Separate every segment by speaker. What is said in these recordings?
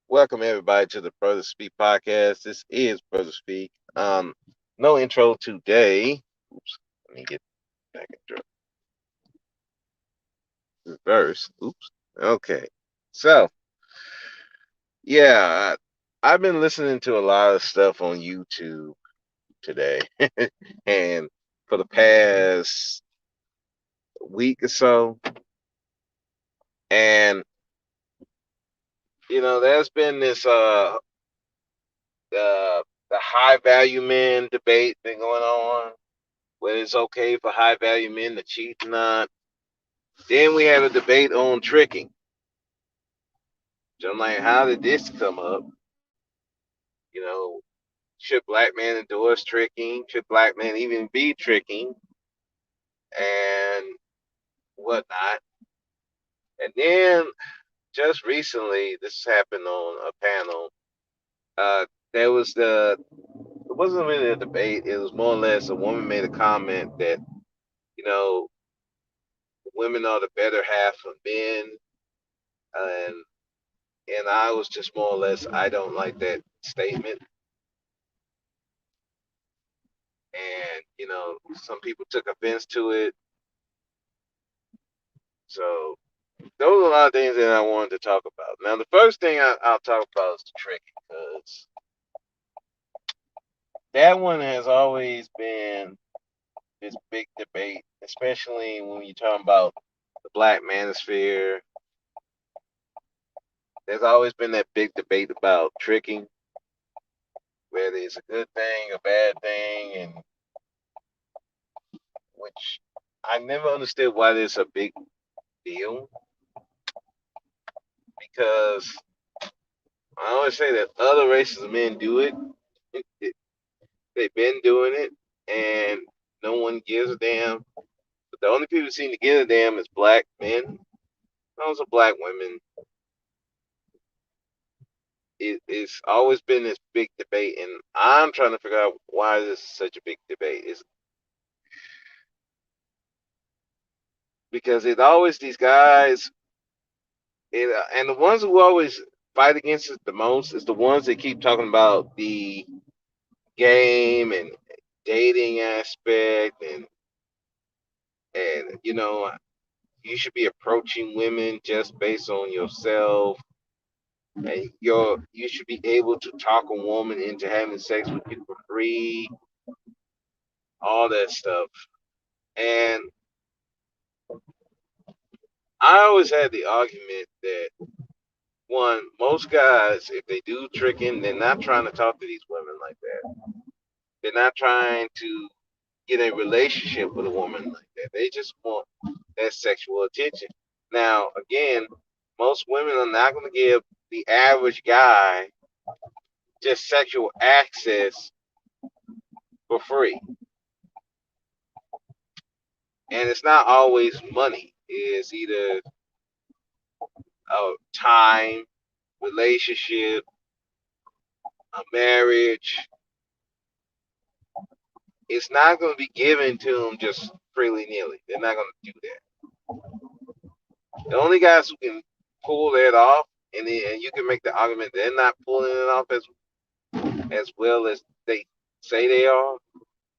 Speaker 1: Welcome everybody to the Brother Speak podcast. This is Brother Speak. No intro today. Oops, let me get back into reverse. Oops. Okay. So yeah, I've been listening to a lot of stuff on YouTube today, and for the past week or so, and there's been this the high value men debate been going on, whether it's okay for high value men to cheat or not. Then we had a debate on tricking. So I'm like, how did this come up? You know, should black men endorse tricking? Should black men even be tricking and whatnot? And then just recently, this happened on a panel. There was it wasn't really a debate. It was more or less a woman made a comment that you know women are the better half of men, and I was just more or less I don't like that statement. And some people took offense to it. So those are a lot of things that I wanted to talk about. Now, the first thing I'll talk about is the tricking, because that one has always been this big debate, especially when you're talking about the black manosphere. There's always been that big debate about tricking, whether it's a good thing, a bad thing, and which I never understood why there's a big deal, because I always say that other races of men do it. They've been doing it, and no one gives a damn. But the only people who seem to give a damn is black men. Also, black women. It's always been this big debate, and I'm trying to figure out why this is such a big debate. It's because it's always these guys, and the ones who always fight against it the most is the ones that keep talking about the game and dating aspect, and you should be approaching women just based on yourself, and you should be able to talk a woman into having sex with you for free, all that stuff. And I always had the argument that one, most guys, if they do tricking, they're not trying to talk to these women like that. They're not trying to get a relationship with a woman like that. They just want that sexual attention. Now, again, most women are not going to give the average guy just sexual access for free. And it's not always money. It's either time, relationship, a marriage. It's not going to be given to them just freely nilly. They're not going to do that. The only guys who can pull that off, and you can make the argument they're not pulling it off as well as they say they are,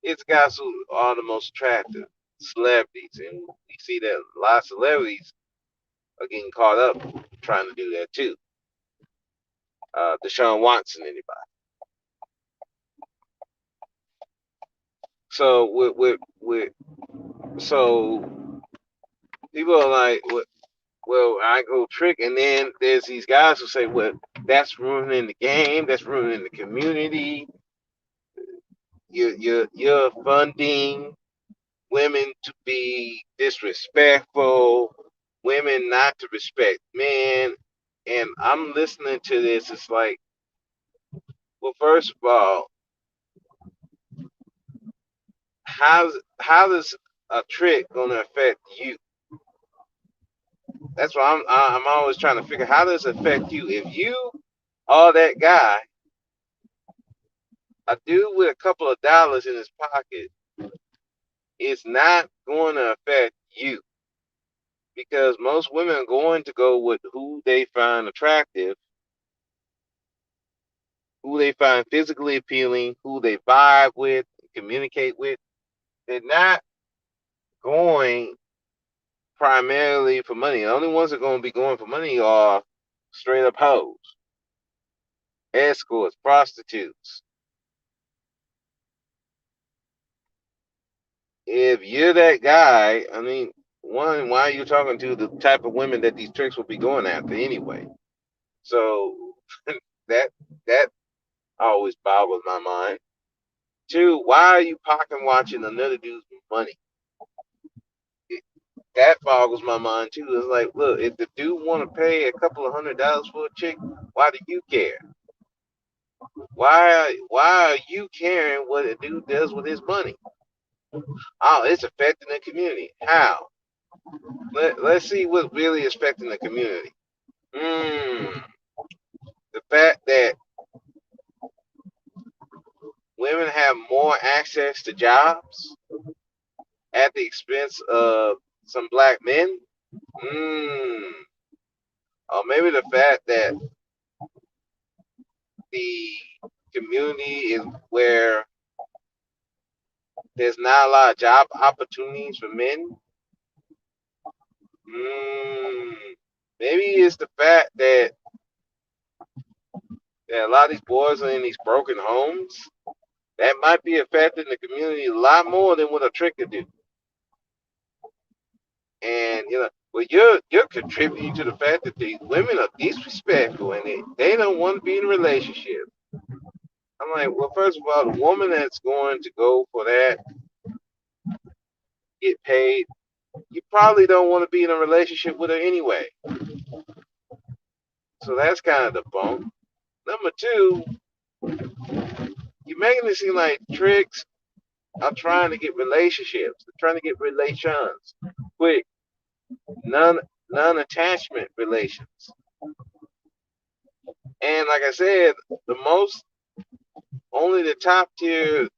Speaker 1: it's guys who are the most attractive celebrities, and we see that a lot of celebrities are getting caught up trying to do that too. Deshaun Watson, anybody. So so people are like, well, I go trick, and then there's these guys who say, well, that's ruining the game, that's ruining the community. You're funding women to be disrespectful, women not to respect men. And I'm listening to this. It's like, well, first of all, how does a trick gonna affect you? That's why I'm always trying to figure how does it affect you. If you are that guy, a dude with a couple of dollars in his pocket is not going to affect you, because most women are going to go with who they find attractive who they find physically appealing, who they vibe with, communicate with. They're not going primarily for money. The only ones that are going to be going for money are straight up hoes, escorts, prostitutes. If you're that guy, I mean, one, why are you talking to the type of women that these tricks will be going after anyway? So that that always boggles my mind. Two, why are you pocket watching another dude's money? That boggles my mind too. It's like, look, if the dude want to pay a couple of $100s for a chick, why do you care? Why are you caring what a dude does with his money? Oh, it's affecting the community. How? Let's see what's really affecting the community. Mm, the fact that women have more access to jobs at the expense of some black men. Mm, or maybe the fact that the community is where there's not a lot of job opportunities for men. Mm, maybe it's the fact that a lot of these boys are in these broken homes. That might be affecting the community a lot more than what a trick could do. And well, you're contributing to the fact that these women are disrespectful and they don't want to be in a relationship. I'm like, well, first of all, the woman that's going to go for that, get paid, you probably don't want to be in a relationship with her anyway. So that's kind of the bump. Number two, you're making it seem like tricks are trying to get relationships. They're trying to get relations quick, non non-attachment relations. And like I said, the most only the top tier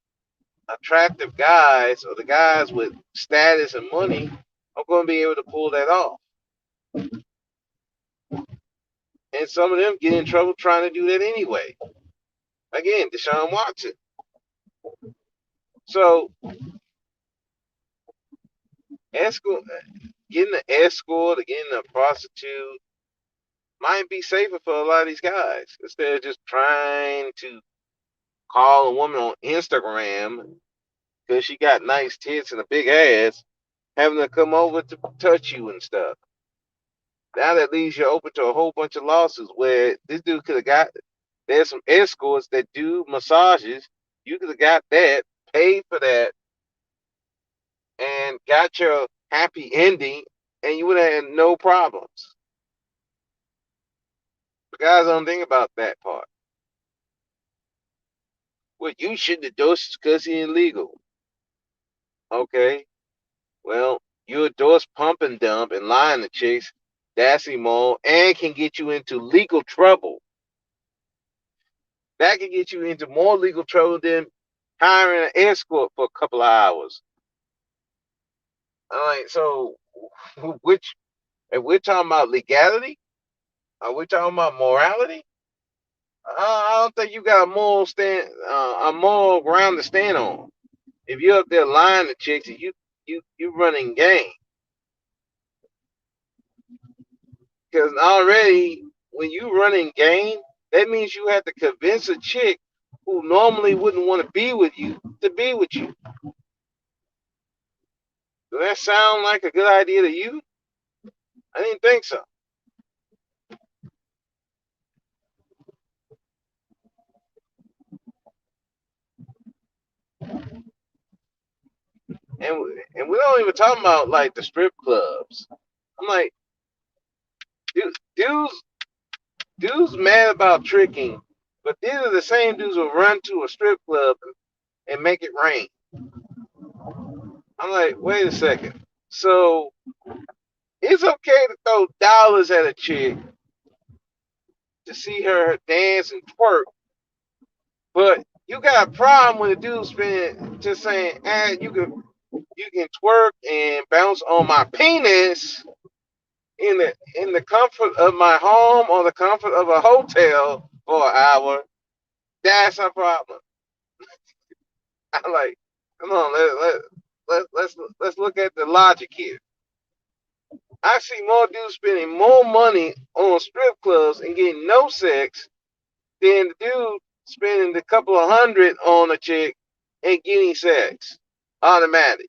Speaker 1: attractive guys or the guys with status and money are going to be able to pull that off. And some of them get in trouble trying to do that anyway. Again, Deshaun Watson. So, escort, getting an escort or getting a prostitute might be safer for a lot of these guys instead of just trying to call a woman on Instagram because she got nice tits and a big ass, having to come over to touch you and stuff. Now that leaves you open to a whole bunch of lawsuits where this dude could have got. There's some escorts that do massages. You could have got that, paid for that, and got your happy ending, and you would have had no problems. But guys don't think about that part. Well, you shouldn't have dosed because he's illegal. Okay, well, you endorse pump and dump and lying to chicks. That's immoral and can get you into legal trouble. That can get you into more legal trouble than hiring an escort for a couple of hours. All right, so which if we're talking about legality, are we talking about morality? I don't think you got a moral ground to stand on. If you're up there lying to chicks and you running game, because already when you running game, that means you have to convince a chick who normally wouldn't want to be with you to be with you. Does that sound like a good idea to you? I didn't think so. And we don't even talk about like the strip clubs. I'm like, dudes, dudes mad about tricking, but these are the same dudes who run to a strip club and make it rain. I'm like, wait a second. So it's okay to throw dollars at a chick to see her dance and twerk, but you got a problem with a dude spending just saying, you can twerk and bounce on my penis in the comfort of my home or the comfort of a hotel for an hour. That's our problem. I'm like, come on, let's look at the logic here. I see more dudes spending more money on strip clubs and getting no sex than the dude spending a couple of hundred on a chick and getting sex automatic.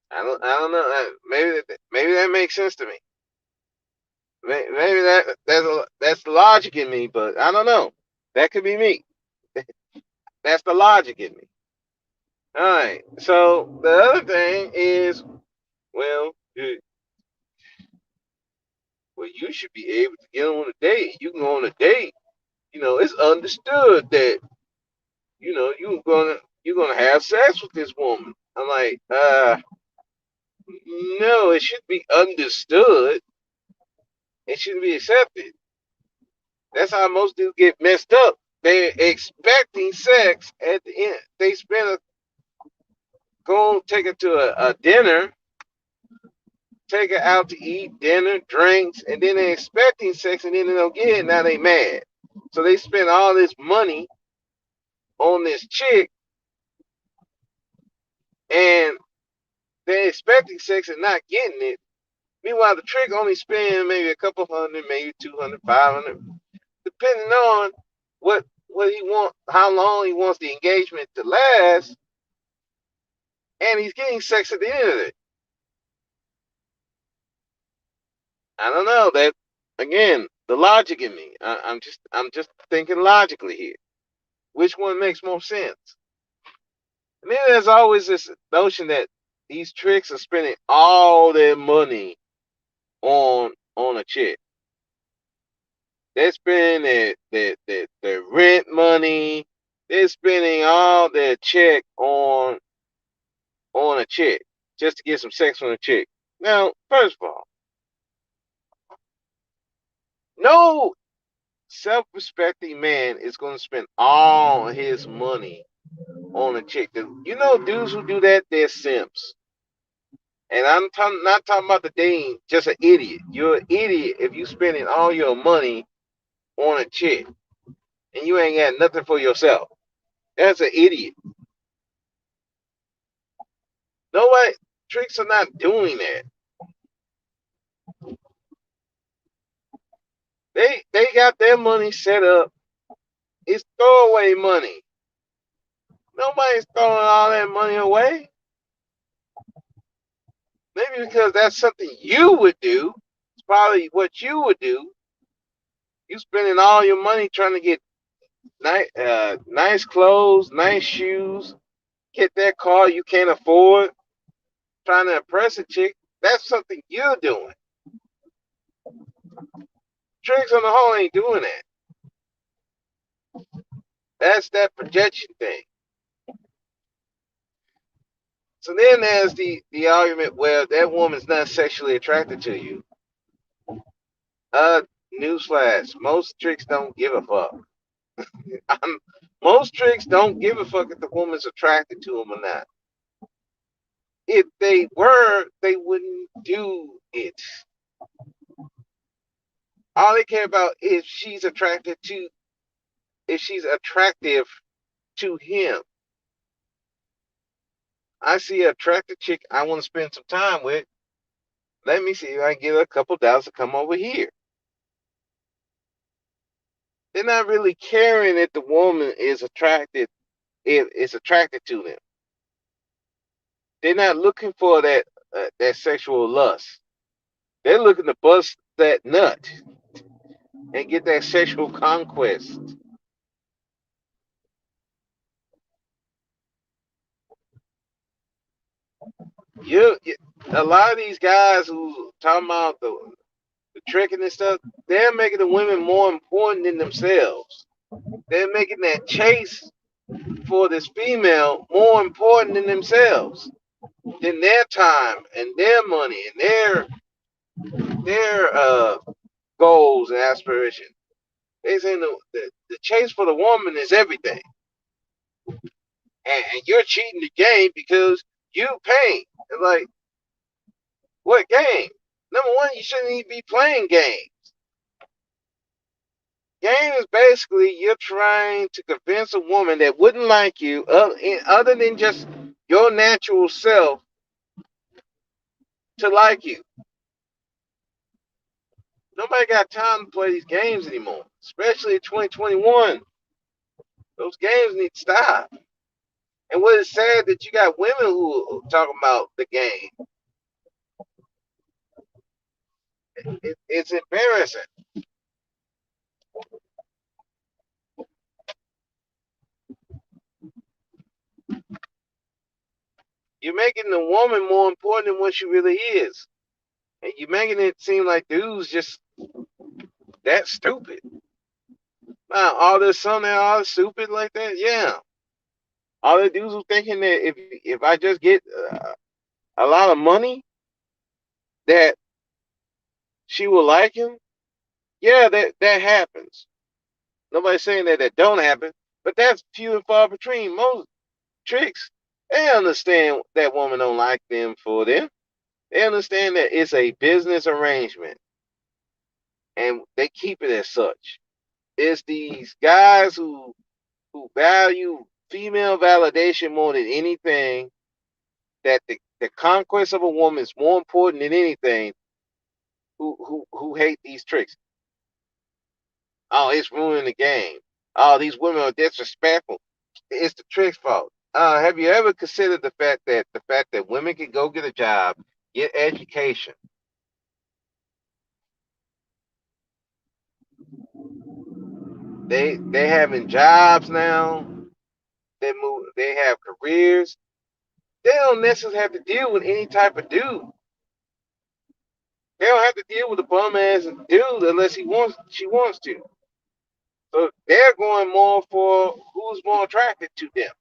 Speaker 1: I don't know. Maybe that makes sense to me. Maybe that's the logic in me, but I don't know. That could be me. That's the logic in me. All right. So the other thing is, well, well, you should be able to get on a date. You can go on a date. It's understood that you're gonna have sex with this woman. I'm like, no, it should be understood. It shouldn't be accepted. That's how most dudes get messed up. They're expecting sex at the end. They spend go take her to a dinner, take her out to eat dinner, drinks, and then they're expecting sex, and then they don't get it. Now they mad. So they spend all this money on this chick, and they're expecting sex and not getting it. Meanwhile, the trick only spend maybe a couple hundred, maybe 200, 500, depending on what he wants, how long he wants the engagement to last, and he's getting sex at the end of it. I don't know that. Again, the logic in me. I'm just thinking logically here. Which one makes more sense? And then there's always this notion that these tricks are spending all their money on a chick. They're spending their rent money. They're spending all their check on a chick just to get some sex from a chick. Now, first of all, no self-respecting man is going to spend all his money on a chick. Dudes who do that, they're simps. And not talking about the dating, just an idiot. You're an idiot if you spending all your money on a chick and you ain't got nothing for yourself. That's an idiot. Nobody tricks are not doing that. They got their money set up. It's throwaway money. Nobody's throwing all that money away. Maybe because that's something you would do. It's probably what you would do. You spending all your money trying to get nice clothes, nice shoes, get that car you can't afford, trying to impress a chick. That's something you're doing. Tricks on the whole ain't doing that. That's that projection thing. So then there's the argument where that woman's not sexually attracted to you. Newsflash: most tricks don't give a fuck. Most tricks don't give a fuck if the woman's attracted to them or not. If they were, they wouldn't do it. All they care about is if she's attractive to him. I see an attractive chick I want to spend some time with. Let me see if I can get a couple dollars to come over here. They're not really caring if the woman is attracted, if it's attracted to them. They're not looking for that sexual lust. They're looking to bust that nut and get that sexual conquest. You a lot of these guys who talking about the tricking and stuff, they're making the women more important than themselves. They're making that chase for this female more important than themselves, than their time and their money and their goals and aspirations. They saying the chase for the woman is everything, and you're cheating the game because you paying. It's like, what game? Number one, you shouldn't even be playing games. game is basically you're trying to convince a woman that wouldn't like you, other than just your natural self, to like you. Nobody got time to play these games anymore, especially in 2021. Those games need to stop. And what is sad that you got women who are talking about the game. It's embarrassing. You're making the woman more important than what she really is. And you're making it seem like dudes just that stupid. Wow, all this something all stupid like that? Yeah. All the dudes who thinking that if I just get a lot of money, that she will like him. Yeah, that happens. Nobody's saying that that don't happen, but that's few and far between. Most tricks, they understand that woman don't like them for them. They understand that it's a business arrangement, and they keep it as such. It's these guys who value female validation more than anything. That the conquest of a woman is more important than anything. Who hate these tricks? Oh, it's ruining the game. Oh, these women are disrespectful. It's the trick's fault. Have you ever considered the fact that women can go get a job, get education? They having jobs now. They move. They have careers. They don't necessarily have to deal with any type of dude. They don't have to deal with a bum ass dude unless she wants to. So they're going more for who's more attracted to them,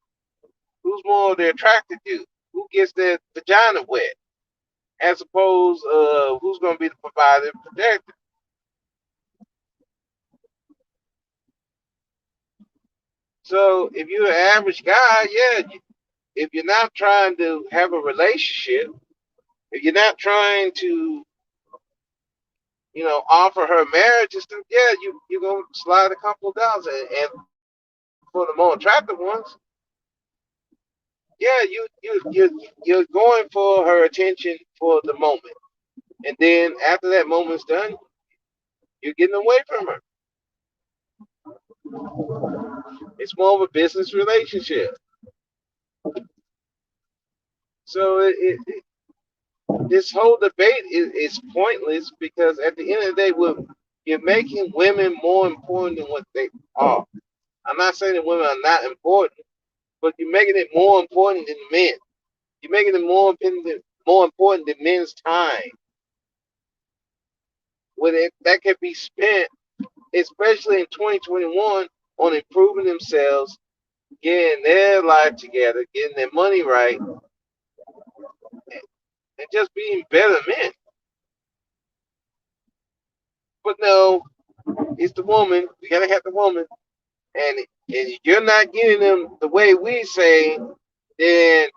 Speaker 1: who's more they're attracted to, who gets their vagina wet, as opposed who's going to be the provider and protector. So if you're an average guy, yeah, if you're not trying to have a relationship, if you're not trying to, offer her marriage and stuff, yeah, you're gonna slide a couple of dollars, and for the more attractive ones, yeah, you're going for her attention for the moment, and then after that moment's done, you're getting away from her. It's more of a business relationship. So this whole debate is pointless because at the end of the day, you're making women more important than what they are. I'm not saying that women are not important, but you're making it more important than men. You're making it more important than men's time, when that can be spent, especially in 2021, on improving themselves, getting their life together, getting their money right, and just being better men. But no, it's the woman. We gotta have the woman, and you're not getting them the way we say, then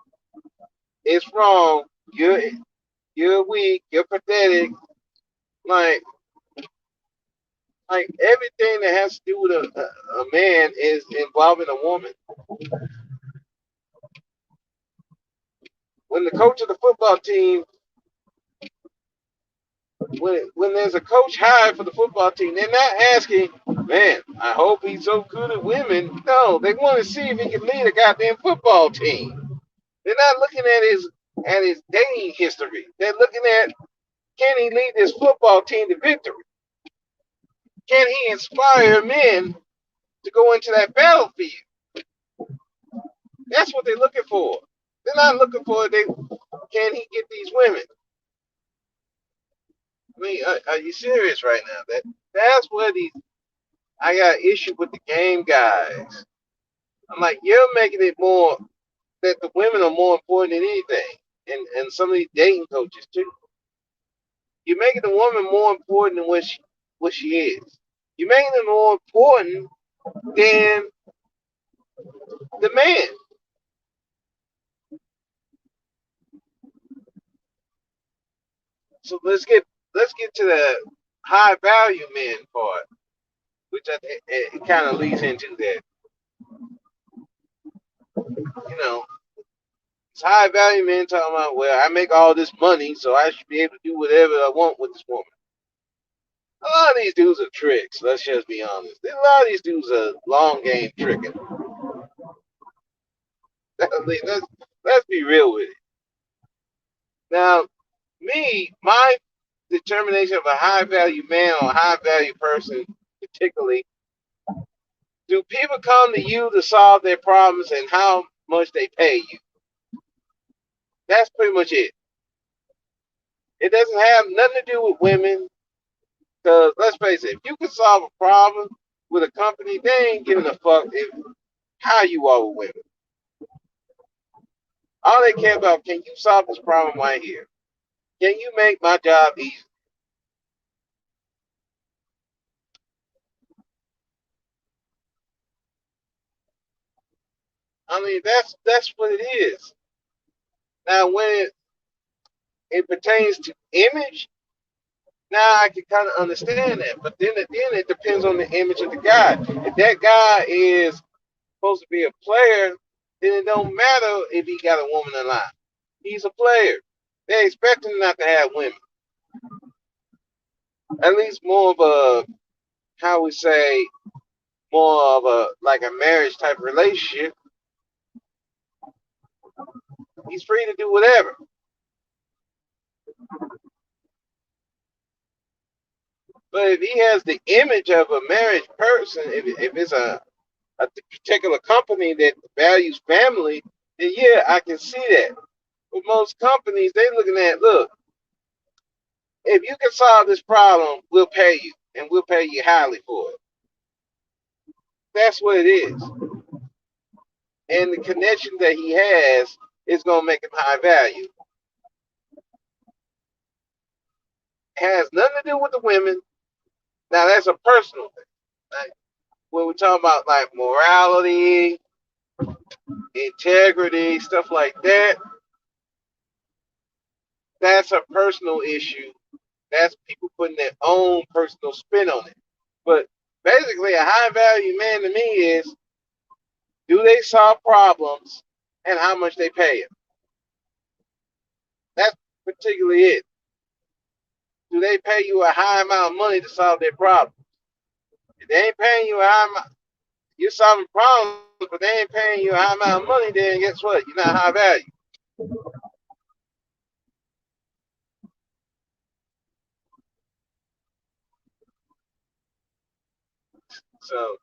Speaker 1: it's wrong. You're weak. You're pathetic. Like like everything that has to do with a man is involving a woman. When the coach of the football team, when there's a coach hired for the football team, they're not asking, man, I hope he's so good at women. No, they want to see if he can lead a goddamn football team. They're not looking at his dating history. They're looking at, can he lead this football team to victory? Can he inspire men to go into that battlefield? That's what they're looking for. They're not looking for, can he get these women? I mean, are you serious right now? That's where I got issue with the game guys. I'm like, you're making it more that the women are more important than anything, and some of these dating coaches too. You're making the woman more important than what she is. You're making them more important than the man. So let's get to the high value men part. which it kind of leads into that. You know, it's high value men talking about, well, I make all this money, so I should be able to do whatever I want with this woman. A lot of these dudes are tricks. Let's just be honest. A lot of these dudes are long game tricking. Let's be real with it. Now, my determination of a high value man or a high value person, particularly, do people come to you to solve their problems and how much they pay you? That's pretty much it. It doesn't have nothing to do with women, because let's face it, if you can solve a problem with a company, they ain't giving a fuck how you are with women. All they care about, can you solve this problem right here? Can you make my job easy? I mean, that's what it is. Now, when it pertains to image, now I can kind of understand that. But then again, it depends on the image of the guy. If that guy is supposed to be a player, then it don't matter if he got a woman or not. He's a player. They expect him not to have women. At least more of a, how we say, more of a like a marriage type relationship. He's free to do whatever. But if he has the image of a married person, if it's a particular company that values family, then yeah, I can see that. But most companies, they looking at, look, if you can solve this problem, we'll pay you, and we'll pay you highly for it. That's what it is. And the connection that he has is going to make him high value. It has nothing to do with the women. Now, that's a personal thing. Like, when we're talking about like morality, integrity, stuff like that, that's a personal issue. That's people putting their own personal spin on it. But basically, a high value man to me is, do they solve problems and how much they pay him? That's particularly it. Do they pay you a high amount of money to solve their problem? If they ain't paying you a high amount, you're solving problems, but they ain't paying you a high amount of money, then guess what? You're not high value. So,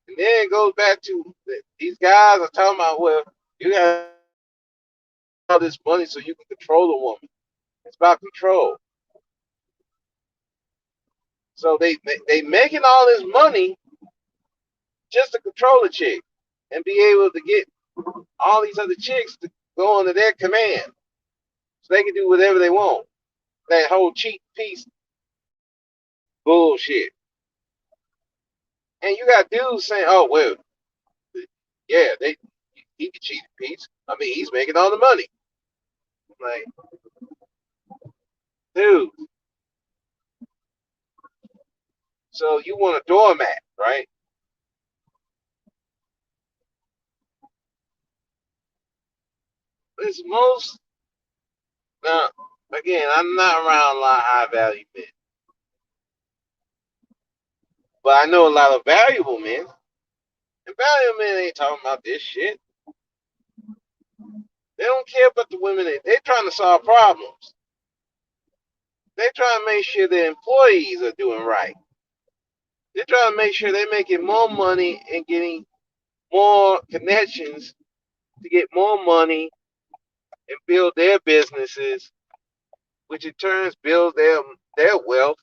Speaker 1: and then it goes back to these guys are talking about, well, you got all this money so you can control a woman. It's about control. So they making all this money just to control a chick and be able to get all these other chicks to go under their command, so they can do whatever they want. That whole cheat piece bullshit. And you got dudes saying, "Oh well, yeah, he can cheat a piece. I mean, he's making all the money." I'm like, dude, so you want a doormat, right? It's most now. Again, I'm not around a lot of high value men, but I know a lot of valuable men. And valuable men ain't talking about this shit. They don't care about the women. They're trying to solve problems. They're trying to make sure their employees are doing right. They're trying to make sure they're making more money and getting more connections to get more money and build their businesses, which in turn builds their wealth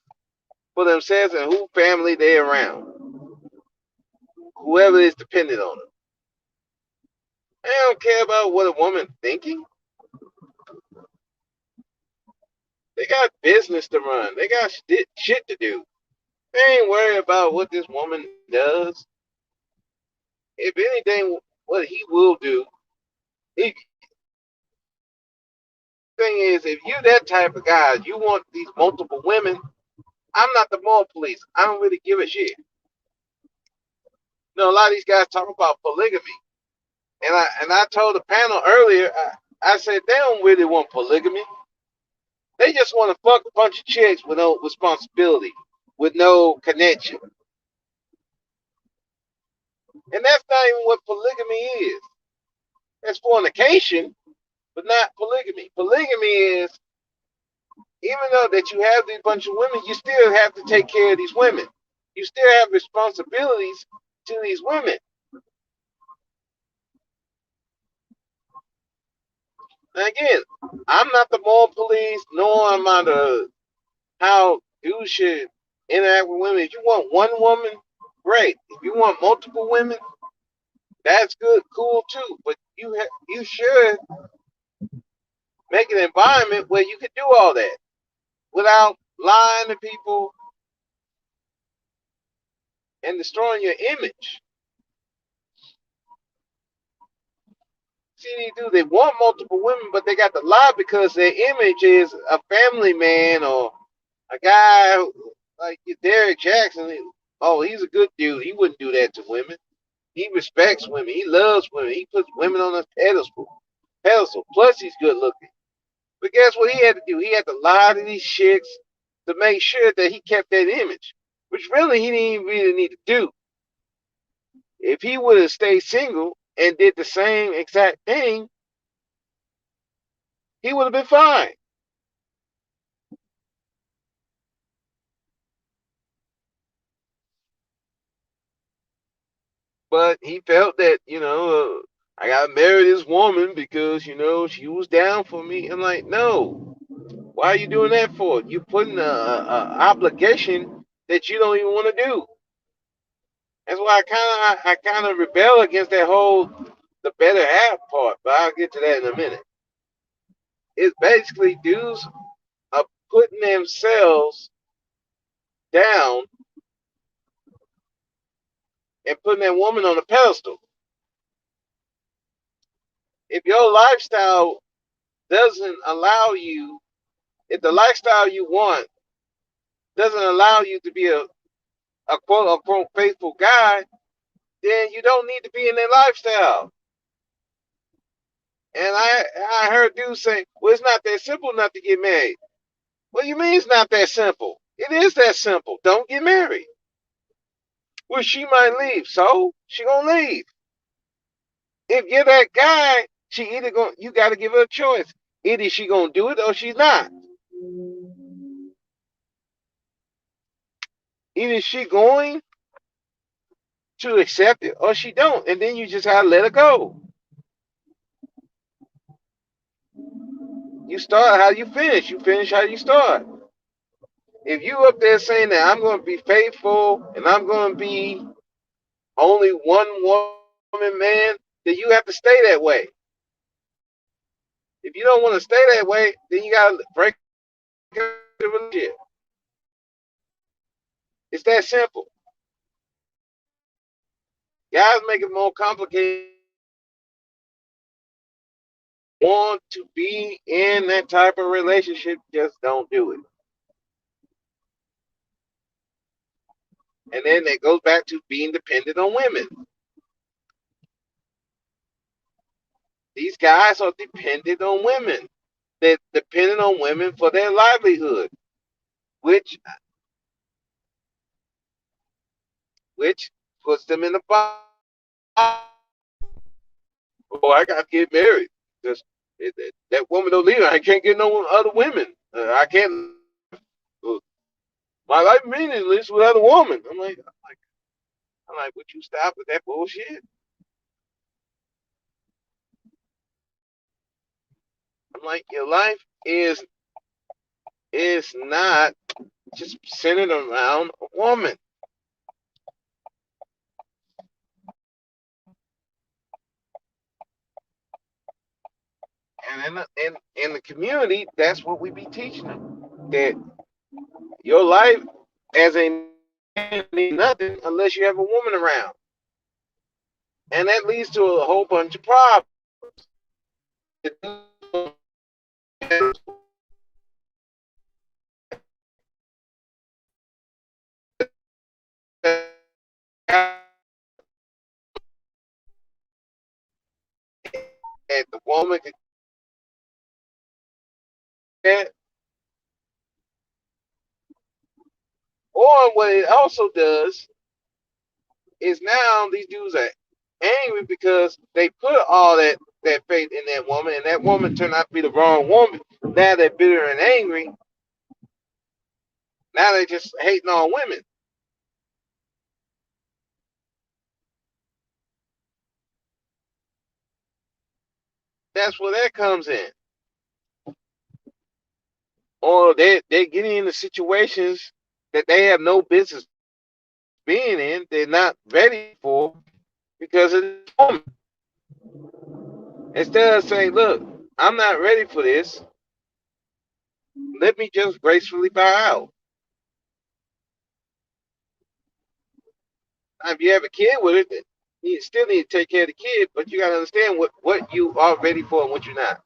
Speaker 1: for themselves and who family they're around, whoever is dependent on them. They don't care about what a woman thinking. They got business to run. They got shit to do. They ain't worried about what this woman does. If anything, what he will do. He, thing is, if you that type of guy, you want these multiple women. I'm not the moral police. I don't really give a shit. A lot of these guys talk about polygamy, and I told the panel earlier. I said they don't really want polygamy. They just want to fuck a bunch of chicks with no responsibility, with no connection, and that's not even what polygamy is. That's fornication, but not polygamy. Polygamy is even though that you have these bunch of women, you still have to take care of these women. You still have responsibilities to these women. And again, I'm not the moral police, nor am I the how you should interact with women. If you want one woman, great. If you want multiple women, that's good, cool too. But you should make an environment where you can do all that without lying to people and destroying your image. See, they want multiple women, but they got to lie because their image is a family man or a guy like Derek Jackson. Oh, he's a good dude. He wouldn't do that to women. He respects women. He loves women. He puts women on a pedestal. Plus, he's good looking. But guess what he had to do? He had to lie to these chicks to make sure that he kept that image, which really he didn't really need to do. If he would have stayed single and did the same exact thing, he would have been fine. But he felt that, I got to marry this woman because, she was down for me. I'm like, no. Why are you doing that for? You're putting a obligation that you don't even want to do. That's why I kind of rebel against that whole the better half part. But I'll get to that in a minute. It's basically dudes are putting themselves down and putting that woman on a pedestal. If your lifestyle doesn't allow you, if the lifestyle you want doesn't allow you to be a quote unquote faithful guy, then you don't need to be in that lifestyle. And I heard dudes say, well, it's not that simple not to get married. What do you mean it's not that simple? It is that simple. Don't get married. Well, she might leave, so she gonna leave. If you're that guy, she either going you got to give her a choice. Either she gonna do it or she's not. Either she going to accept it or she don't, and then you just have to let her go. You start how you finish. You finish how you start. If you up there saying that I'm going to be faithful and I'm going to be only one woman man, then you have to stay that way. If you don't want to stay that way, then you got to break the relationship. It's that simple. Guys make it more complicated. Want to be in that type of relationship, just don't do it. And then it goes back to being dependent on women. These guys are dependent on women. They're dependent on women for their livelihood, which which puts them in the box. Oh, I got to get married because that woman don't leave. I can't get no other women. I can't. My life meaningless without a woman. I'm like, would you stop with that bullshit? I'm like, your life is not just centered around a woman. And in the community, that's what we be teaching them. That your life as a man means nothing unless you have a woman around. And that leads to a whole bunch of problems. that. Or what it also does is now these dudes are angry because they put all that faith in that woman, and that woman turned out to be the wrong woman. Now they're bitter and angry. Now they just hating on women. That's where that comes in. Or they're getting into situations that they have no business being in. They're not ready for because of this woman. Instead of saying, "Look, I'm not ready for this. Let me just gracefully bow out." Now, if you have a kid with it, you still need to take care of the kid, but you got to understand what you are ready for and what you're not.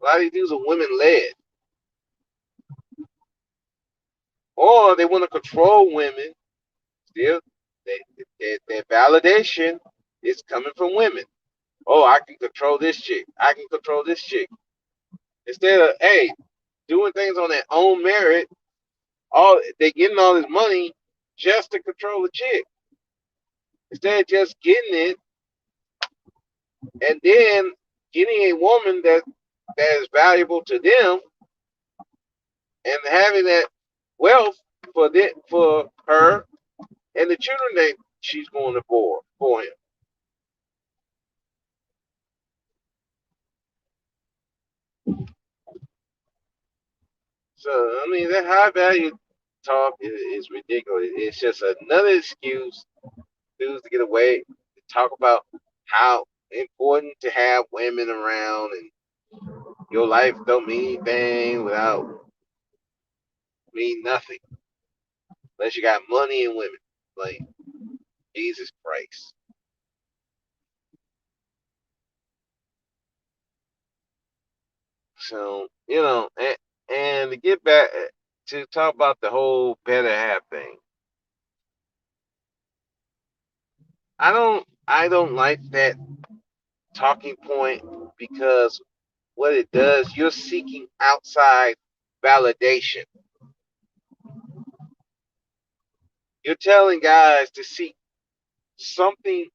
Speaker 1: A lot of these dudes are women led, or they want to control women. Still, their validation is coming from women. Oh, I can control this chick. I can control this chick. Instead of, hey, doing things on their own merit, all they getting all this money just to control the chick. Instead of just getting it and then getting a woman that is valuable to them and having that wealth for her and the children that she's going to for him. So I mean that high value talk is ridiculous. It's just another excuse dudes to get away to talk about how important to have women around and your life don't mean anything without mean nothing unless you got money and women. Like Jesus Christ. So and to get back to talk about the whole better half thing, I don't like that talking point because what it does, you're seeking outside validation. You're telling guys to seek something,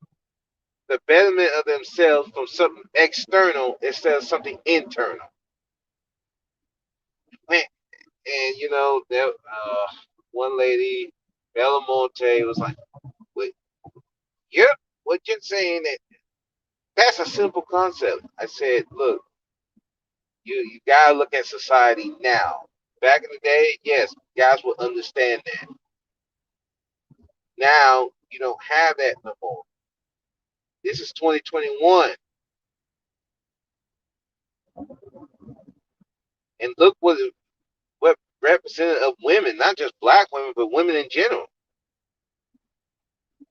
Speaker 1: the betterment of themselves from something external instead of something internal. And there, one lady, Bella Monte, was like, "Wait, you're what you're saying that's a simple concept." I said, "Look, you gotta look at society now. Back in the day, yes, guys would understand that. Now you don't have that no more. This is 2021, and look what represented of women, not just black women, but women in general.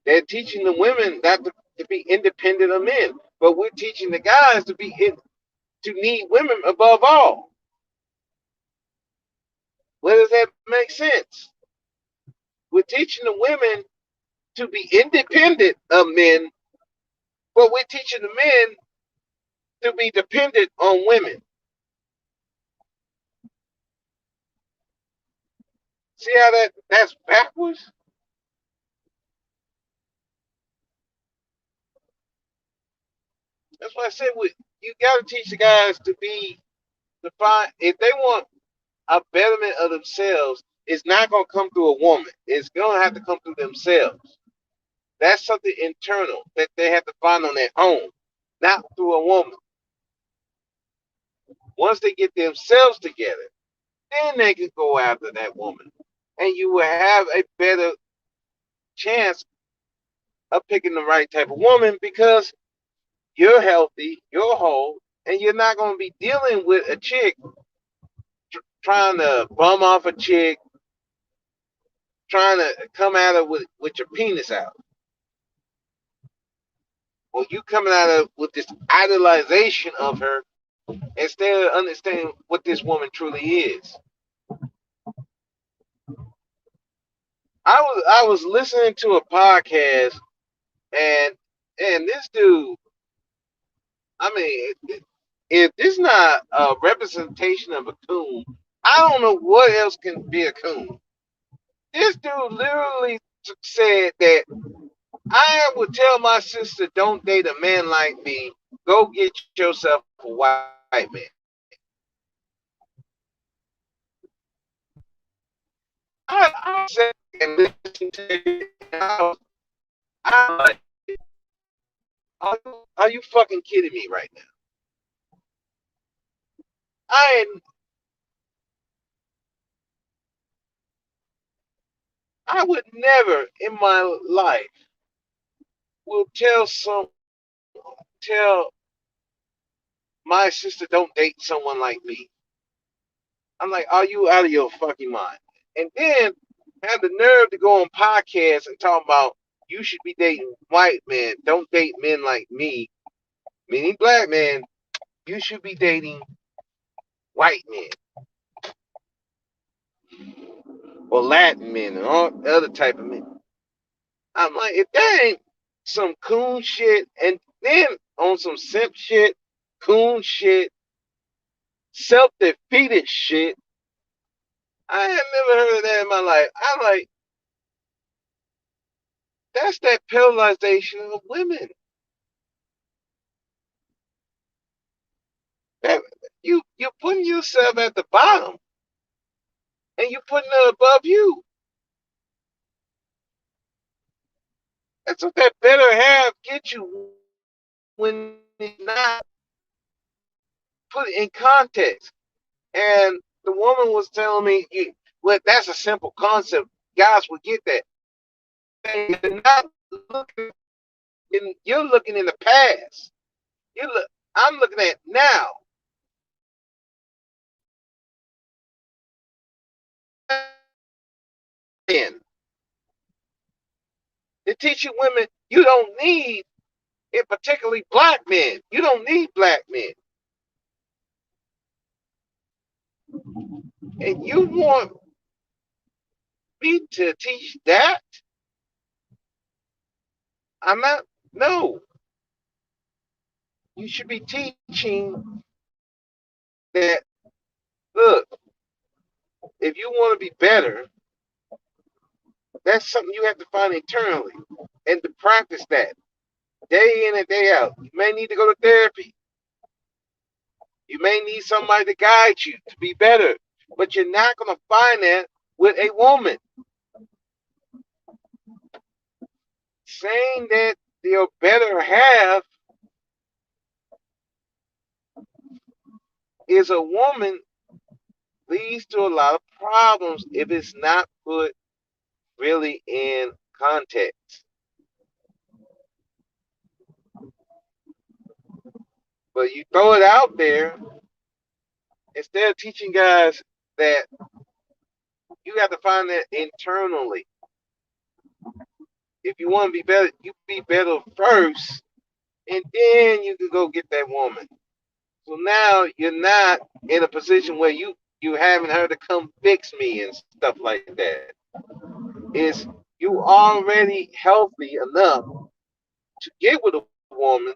Speaker 1: They're teaching the women not to be independent of men, but we're teaching the guys to need women above all. Where does that make sense? We're teaching the women to be independent of men, but we're teaching the men to be dependent on women. See how that's backwards? That's why I said you got to teach the guys to be defined. If they want a betterment of themselves, it's not going to come through a woman. It's going to have to come through themselves. That's something internal that they have to find on their own, not through a woman. Once they get themselves together, then they can go after that woman. And you will have a better chance of picking the right type of woman because you're healthy, you're whole, and you're not going to be dealing with a chick trying to bum off a chick, trying to come at her with your penis out. Or you coming at her with this idolization of her instead of understanding what this woman truly is. I was listening to a podcast and this dude I mean, if this is not a representation of a coon, I don't know what else can be a coon. This dude literally said that I would tell my sister, don't date a man like me. Go get yourself a white man. I sat and listened to it, and I was like, are you fucking kidding me right now? I I would never in my life will tell my sister don't date someone like me. I'm like, are you out of your fucking mind? And then have the nerve to go on podcasts and talk about you should be dating white men. Don't date men like me, meaning black men. You should be dating white men or Latin men and all other type of men. I'm like, if that ain't some coon shit, and then on some simp shit, coon shit, self-defeated shit, I had never heard of that in my life. I'm like, that's that paralyzation of women. That you're putting yourself at the bottom and you're putting it above you. That's what that better half get you when it's not put in context. And the woman was telling me, well, that's a simple concept. Guys will get that. You're not looking you're looking in the past. I'm looking at now. And they're teaching women you don't need, and particularly black men, you don't need black men. And you want me to teach that? I'm not, no. You should be teaching that, look, if you want to be better, that's something you have to find internally and to practice that day in and day out. You may need to go to therapy. You may need somebody to guide you to be better, but you're not going to find that with a woman. Saying that your better half is a woman leads to a lot of problems if it's not put really in context. But you throw it out there instead of teaching guys that you have to find that internally. If you want to be better, you be better first, and then you can go get that woman. So now you're not in a position where you having her to come fix me and stuff like that. Is you already healthy enough to get with a woman.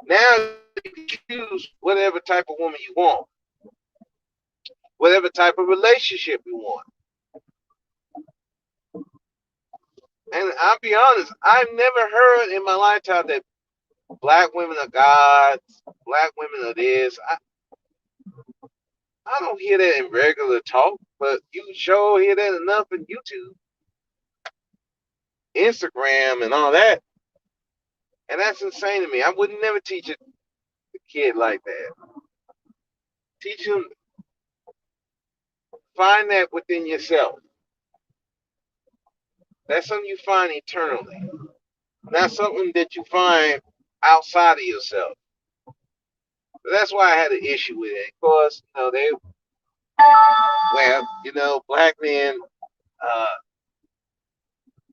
Speaker 1: Now you can choose whatever type of woman you want, whatever type of relationship you want. And I'll be honest, I've never heard in my lifetime that black women are gods, black women are this. I don't hear that in regular talk, but you sure hear that enough in YouTube, Instagram, and all that. And that's insane to me. I would never teach a kid like that. Teach them, find that within yourself. That's something you find internally, not something that you find outside of yourself. But that's why I had an issue with it. Of course, black men, uh,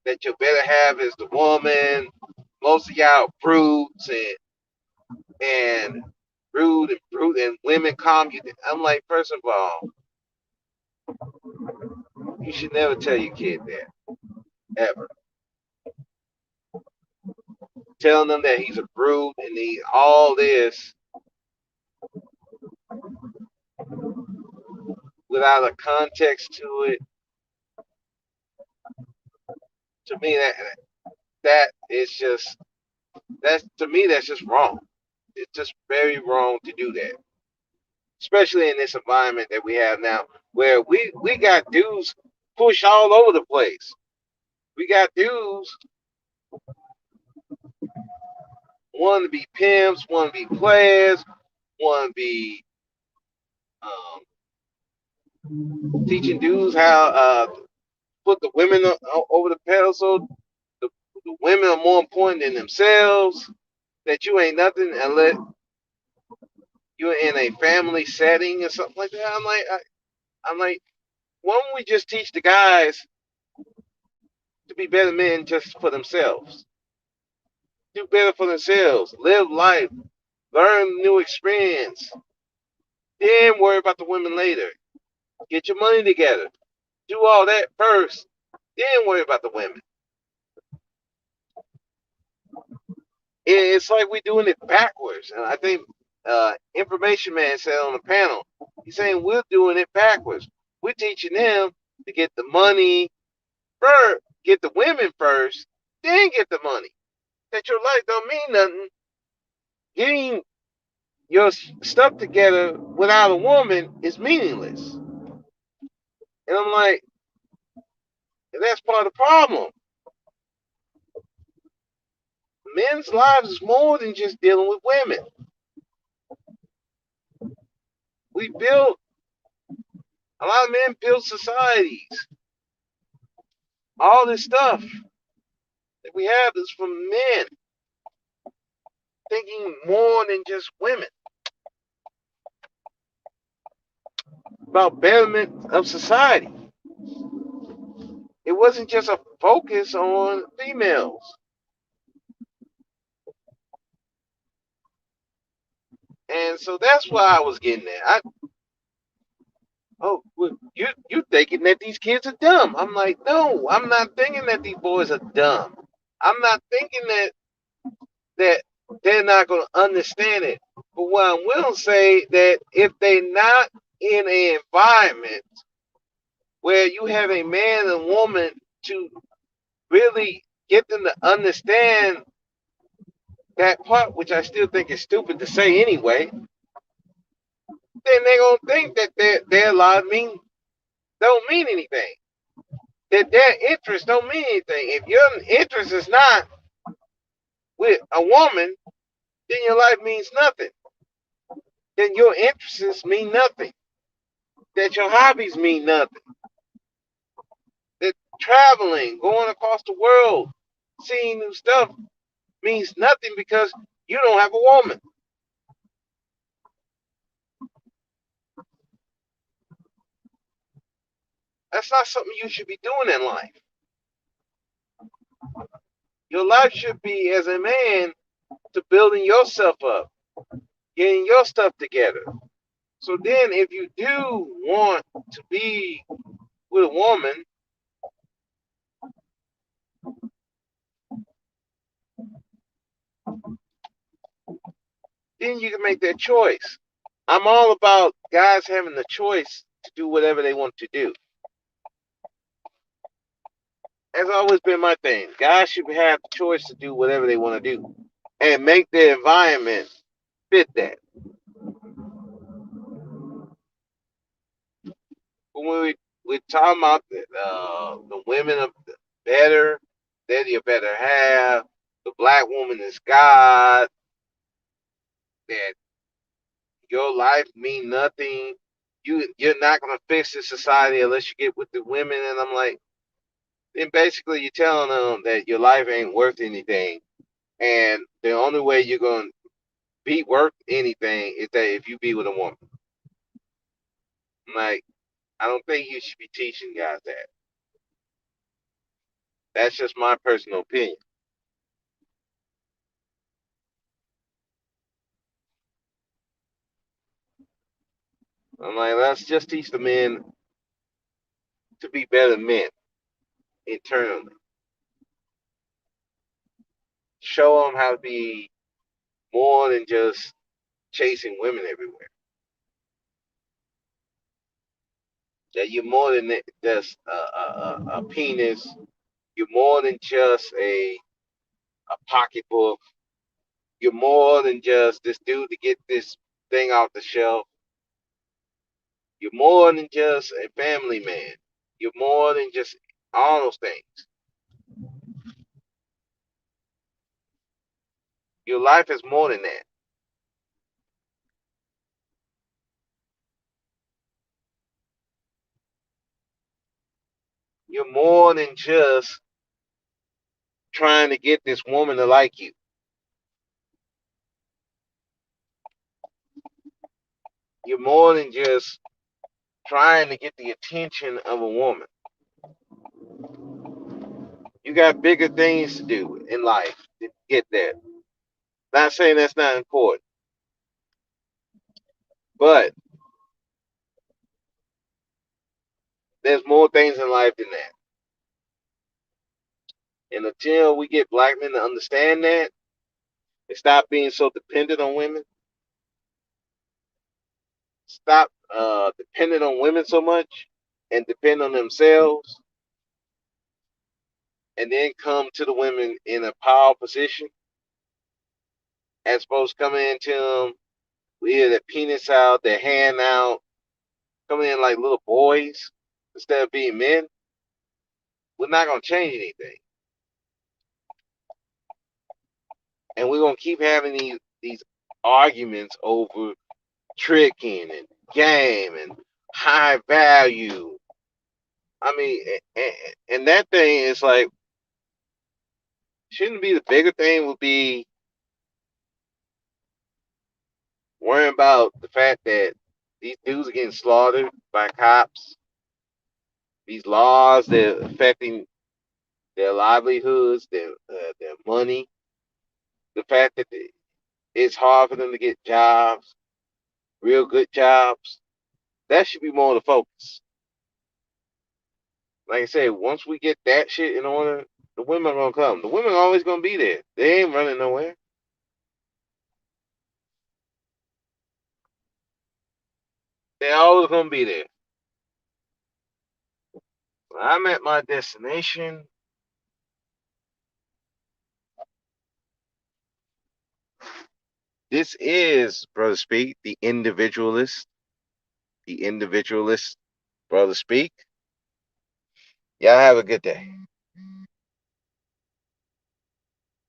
Speaker 1: that you better have is the woman. Most of y'all brutes and rude and brute and women calm you. I'm like, first of all, you should never tell your kid that ever. telling them that he's a brute and all this without a context to it. To me, that is just that's just wrong. It's just very wrong to do that, especially in this environment that we have now, where we got dudes push all over the place. We got dudes want to be pimps, want to be players, want to be teaching dudes how put the women over the pedestal. The, the women are more important than themselves. That you ain't nothing unless you're in a family setting or something like that. I'm like, why don't we just teach the guys to be better men just for themselves? Do better for themselves. Live life. Learn new experience. Then worry about the women later. Get your money together. Do all that first. Then worry about the women. It's like we're doing it backwards. And I think Information Man said on the panel, he's saying we're doing it backwards. We're teaching them to get the money first, get the women first, then get the money. That your life don't mean nothing. Getting your stuff together without a woman is meaningless. And I'm like, that's part of the problem. Men's lives is more than just dealing with women. We build, a lot of men build societies. All this stuff that we have is from men thinking more than just women about betterment of society. It wasn't just a focus on females. And so that's why I was getting at. You thinking that these kids are dumb? I'm like, no, I'm not thinking that these boys are dumb. I'm not thinking that they're not going to understand it. But what I will say that if they're not in an environment where you have a man and woman to really get them to understand that part, which I still think is stupid to say anyway, then they're gonna think that their lives don't mean anything. That their interest don't mean anything. If your interest is not with a woman, then your life means nothing. Then your interests mean nothing. That your hobbies mean nothing. That traveling, going across the world, seeing new stuff means nothing because you don't have a woman. That's not something you should be doing in life. Your life should be as a man to building yourself up, getting your stuff together. So then if you do want to be with a woman, then you can make that choice. I'm all about guys having the choice to do whatever they want to do. That's always been my thing. Guys should have the choice to do whatever they want to do and make their environment fit that. But when we talk about the women are better, they're your better half, the black woman is God, that your life mean nothing. You're not gonna fix this society unless you get with the women. And I'm like, then basically you're telling them that your life ain't worth anything, and the only way you're gonna be worth anything is that if you be with a woman. I'm like, I don't think you should be teaching guys that. That's just my personal opinion. I'm like, let's just teach the men to be better men internally. show them how to be more than just chasing women everywhere. That you're more than just a penis. You're more than just a pocketbook. You're more than just this dude to get this thing off the shelf. You're more than just a family man. You're more than just all those things. Your life is more than that. You're more than just trying to get this woman to like you. You're more than just trying to get the attention of a woman. You got bigger things to do in life to get there. Not saying that's not important, but there's more things in life than that. And until we get black men to understand that and stop being so dependent on women, stop depending on women so much and depend on themselves, and then come to the women in a power position as opposed to coming into them with their penis out, their hand out, coming in like little boys instead of being men, we're not going to change anything. And we're going to keep having these arguments over tricking and game and high value. I mean, and that thing is like, shouldn't be the bigger thing would be worrying about the fact that these dudes are getting slaughtered by cops, these laws that are affecting their livelihoods, their money, the fact that it's hard for them to get jobs, real good jobs. That should be more the focus. Like I said, once we get that shit in order, the women are gonna come. The women are always gonna be there. They ain't running nowhere. They're always gonna be there. When I'm at my destination, this is, Brother Speak, the individualist. The individualist, Brother Speak. Y'all have a good day.